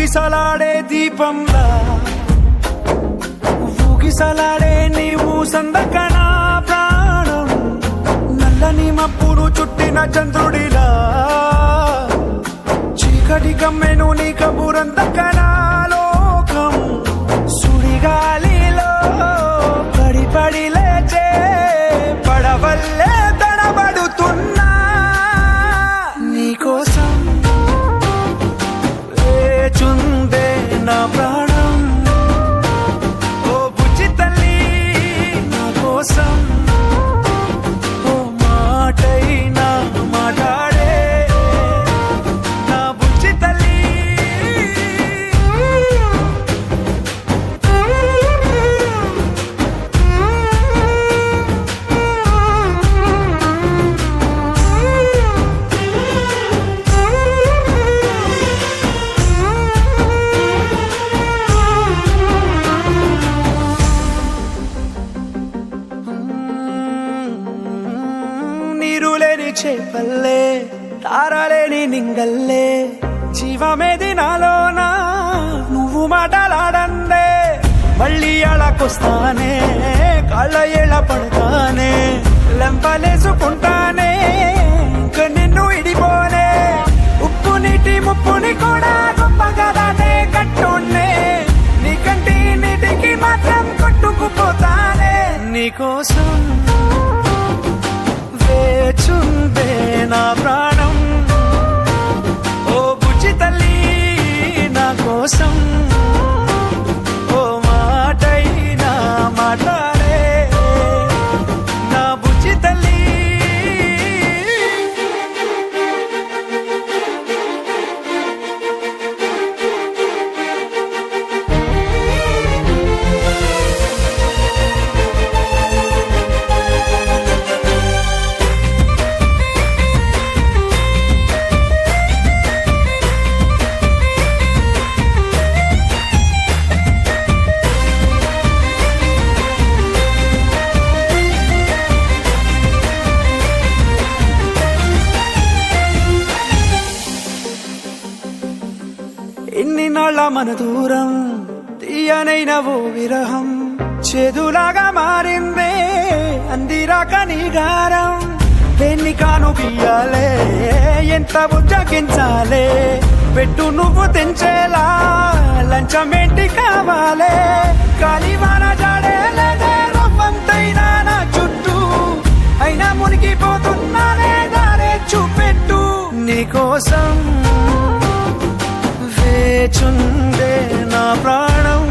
ఊగిసలాడే దీపంలా ఊగిసలాడే నీవు సందకనా ప్రాణం నల్లని మప్పును చుట్టిన చంద్రుడిలా చీకటి కమ్మెను నీ కబురందకనా లోకం సుడిగాలిలో పడి పడి లేచే పడవల్లే తడబడుతున్నా నీకోసం వేచుందే నా ప్రాణం ఓ బుజ్జి తల్లి నా కోసం ఓ మాటైనా మాట్లాడే నా బుజ్జి తల్లి నీరులేని చేపల్లే తారలేని నింగల్లే జీవమేది నాలోనా నువ్వు మాటలాడందే మళ్ళీ అళకొస్తానే కాళ్ళ ఏళ్ళ పడతానే లెంపలేసుకుంటానే ఇంక నిన్ను ఇడిపోనే ఉప్పు నీటి ముప్పుని కూడా గొప్పగా దాటే కట్టున్నే నీ కంటి నీటికి మాత్రం కొట్టుకుపోతానే నీకోసం వేచుందే నా ప్రాణం ఓ బుజ్జి తల్లి నా కోసం ఓ మాటైనా మాట్లాడే నా బుజ్జి తల్లి ఎన్ని నాళ్ళ మన దూరం తీయనైన ఓ విరహం చేదులాగా మారిందే అందిరాక నీ గారం వెన్ని కాను బియ్యాలే ఎంత బుజ్జగించాలే పెట్టు నువ్వు తెంచేలా లంచమేంటి కావాలే కాలివాన జాడేలేదే రవ్వంతైనా నా చుట్టూ అయినా మునిగిపోతున్నానే దారే చూపెట్టు నీకోసం వేచుందే నా ప్రాణం